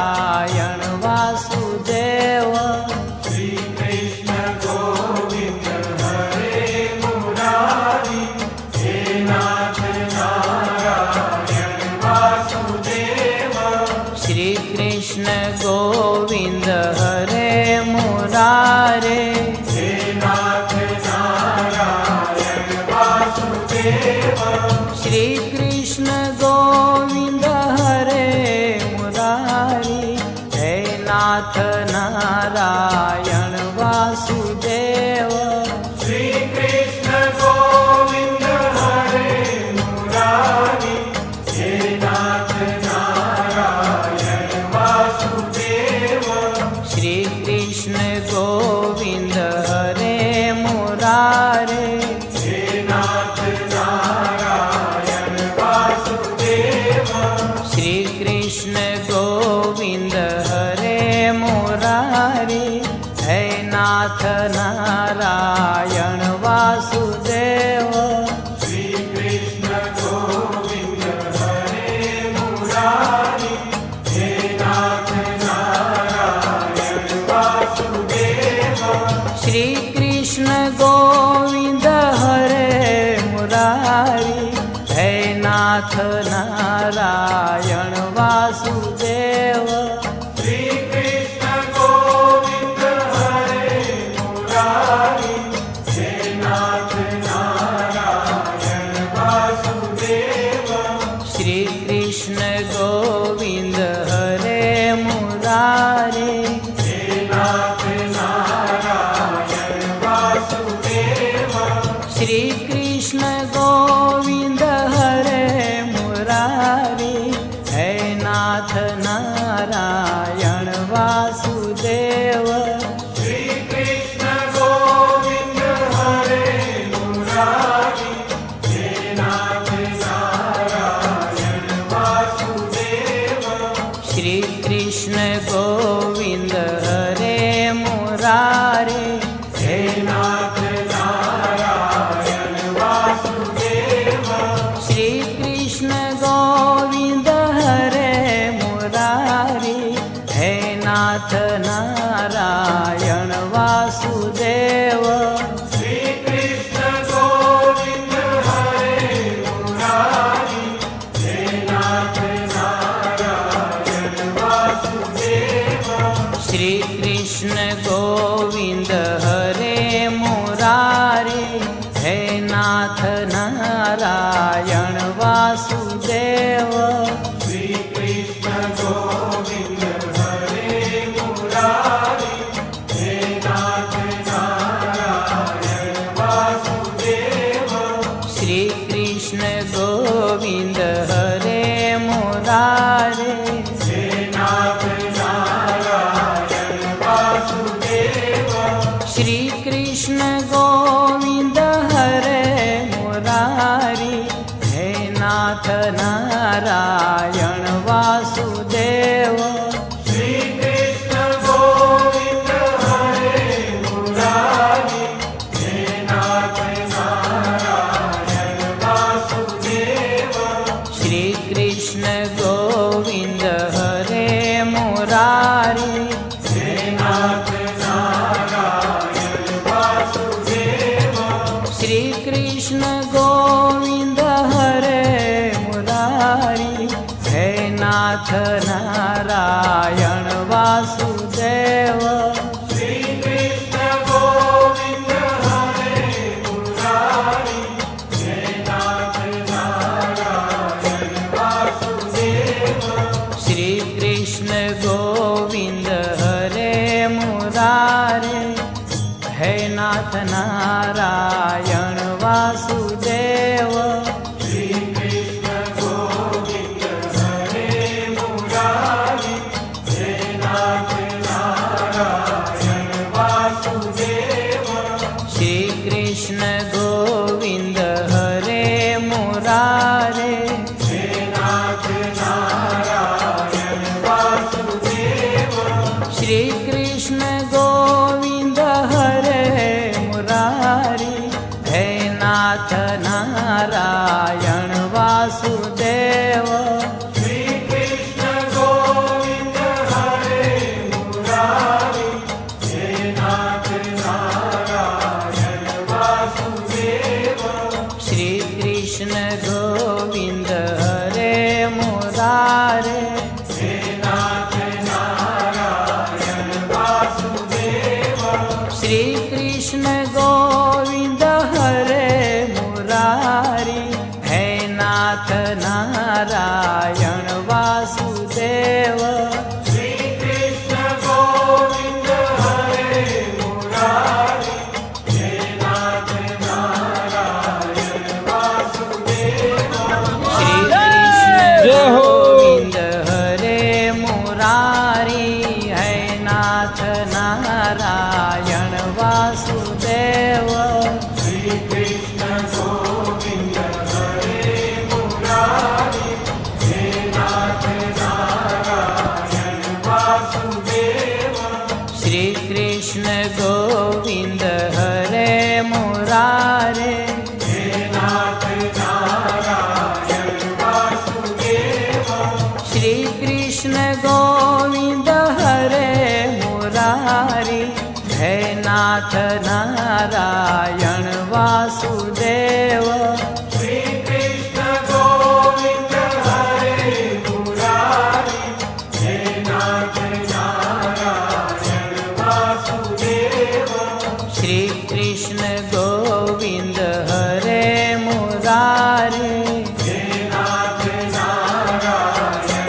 નારાયણ વાસુદેવ શ્રી કૃષ્ણ ગોવિંદ હરે મુરારી હે નાથ નારાયણ વાસુદેવ શ્રી કૃષ્ણ ગોવિંદ હરે મુરારે હે નાથ નારાયણ વાસુદેવ શ્રી કૃષ્ણ ગોવિંદ હરે મુરારી હે નાથ નારાયણ વાસુદેવ શ્રી કૃષ્ણ ગોવિંદ હરે મુરારી હે નાથ નારાયણ વાસુદેવ શ્રી કૃષ્ણ ગોવિંદ હરે મુરારે હે નાથ નારાયણ વાસુદેવ શ્રી કૃષ્ણ ગોવિંદ હરે મુરારી હે નાથ નારાયણ વાસુદેવ શ્રી કૃષ્ણ ગોવિંદ હરે મુરારી હે નાથ નારાયણ વાસુદેવ શ્રી કૃષ્ણ ગોવિંદ હરે મુરારી હે નાથ નારાયણ વાસુદેવ શ્રી કૃષ્ણ ગોવિંદ હરે મુરારી હે નાથ નારાયણ વાસુદેવ શ્રી કૃષ્ણ ગોવિંદ હરે મુરારે હે નાથ નારાયણ વાસુદેવ શ્રી કૃષ્ણ ગોવિંદ હરે મુરારી હે નાથ નારાયણ વાસુદેવ શ્રી કૃષ્ણ ગોવિંદ હરે મુરારી હે નાથ નારાયણ વાસુદેવ શ્રી કૃષ્ણ ગોવિંદ હરે મુરારે હે નાથ નારાયણ વાસુદેવ શ્રી કૃષ્ણ ગોવિંદ હરે મુરારી હે નાથ નારાયણ વાસુદેવ શ્રી કૃષ્ણ ગોવિંદ હરે મુરારી હે નાથ નારાયણ વાસુદેવ શ્રી કૃષ્ણ ગોવિંદ હરે મુરારે હે નાથ નારાયણ વાસુદેવ શ્રી કૃષ્ણ ગોવિંદ હરે મુરારી હે નાથ નારાયણ વાસુદેવ શ્રી કૃષ્ણ ગોવિંદ હરે મુરારે હે નાથ નારાયણ વાસુદેવ શ્રી કૃષ્ણ ગોવિંદ હરે મુરારી હે નાથ નારાયણ વાસુદેવ શ્રી કૃષ્ણ ગોવિંદ હરે મુરારી હે નાથ નારાયણ વાસુદેવ શ્રી કૃષ્ણ ગોવિંદ હરે મુરારી હે નાથ નારાયણ વાસુદેવ શ્રી કૃષ્ણ ગોવિંદ હરે મુરારી હે નાથ નારાયણ વાસુદેવ શ્રી કૃષ્ણ ગોવિંદ હરે મુરારી હે નાથ નારાયણ વાસુદેવ શ્રી કૃષ્ણ ગોવિંદ હરે મુરારે હે નાથ નારાયણ વાસુદેવ શ્રી કૃષ્ણ ગોવિંદ હરે મુરારી હે નાથ નારાયણ વાસુદેવ શ્રી કૃષ્ણ ગોવિંદ હરે મુરારે હે નાથ નારાયણ વાસુદેવ શ્રી કૃષ્ણ ગોવિંદ હરે મુરારી હે નાથ નારાયણ વાસુદેવ શ્રી કૃષ્ણ ગોવિંદ હરે मुरारी है नाथ नारायण वासुदेव श्री कृष्ण गोविंद हरे मुरारी हे नाथ नारायण वासुदेव श्री कृष्ण गोविंद हरे मुरारे हे नाथ नारायण वासुदेव श्री कृष्ण गोविंद हरे मुरारी है नाथ नारायण वासुदेव श्री कृष्ण गोविंद हरे मुरारी हे नाथ नारायण वासुदेव श्री कृष्ण गोविंद हरे मुरारे हे नाथ नारायण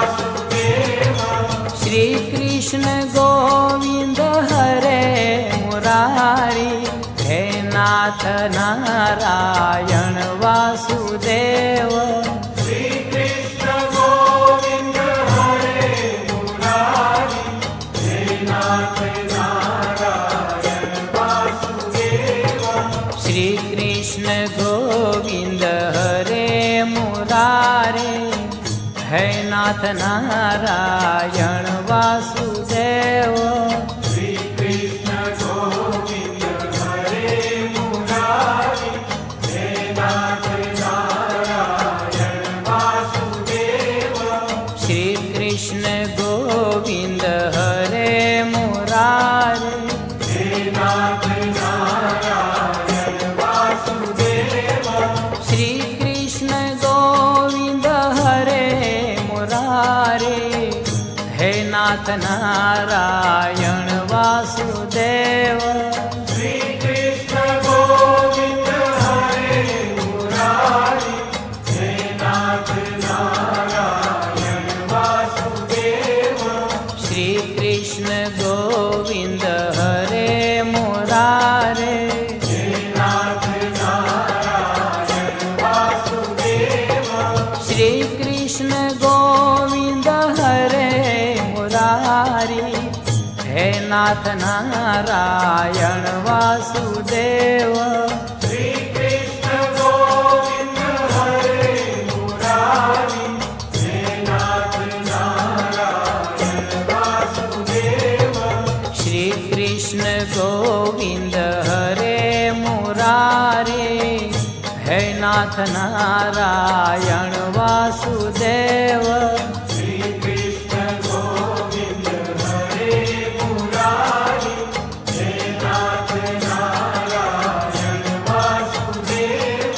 वासुदेव श्री कृष्ण गोविंद हरे मुरारी हे नाथ नारायण वासुदेव श्री कृष्ण गोविंद हरे मुरारी हे नाथ नारायण वासुदेव श्री कृष्ण गोविंद हरे मुरारे है नाथ नारायण वासुदेव श्री कृष्ण गोविंद हरे मुरारी हे नाथ नारायण वासुदेव श्री कृष्ण गोविंद हरे मुरारे हे नाथ नारायण वासुदेव श्री कृष्ण गोविंद हरे मुरारे हे नाथ नारायण वासुदेव श्री कृष्ण गोविंद हरे मुरारी हे नाथ नारायण वासुदेव श्री कृष्ण गोविंद हरे मुरारे हे नाथ नारायण वासुदेव श्री कृष्ण गोविंद हरे मुरारी हे नाथ नारायण वासुदेव श्री कृष्ण गोविंद हरे मुरारी हे नाथ नारायण वासुदेव श्री कृष्ण गोविंद हरे मुरारे हे नाथ नारायण वासुदेव श्री कृष्ण गोविंद हरे मुरारी हे नाथ नारायण वासुदेव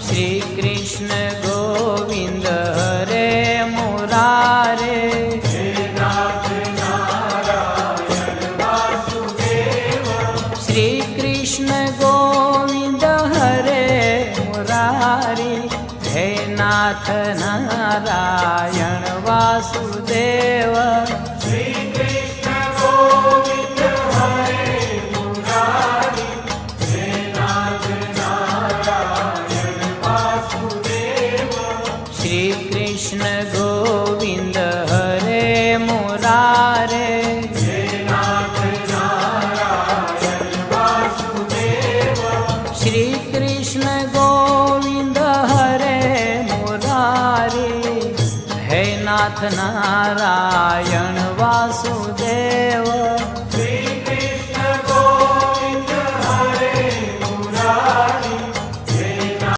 श्री कृष्ण गोविंद हरे मुरारे हे नाथ नारायण वासुदेव श्री कृष्ण गोविंद हरे मुरारी हे नाथ नारायण वासुदेव श्री कृष्ण गोविंद हरे मुरारी हे नाथ नारायण वासुदेव श्री कृष्ण गोविंद हरे मुरारे हे नाथ नारायण वासुदेव श्री कृष्ण गोविंद हरे मुरारी हे नाथ नारायण वासुदेव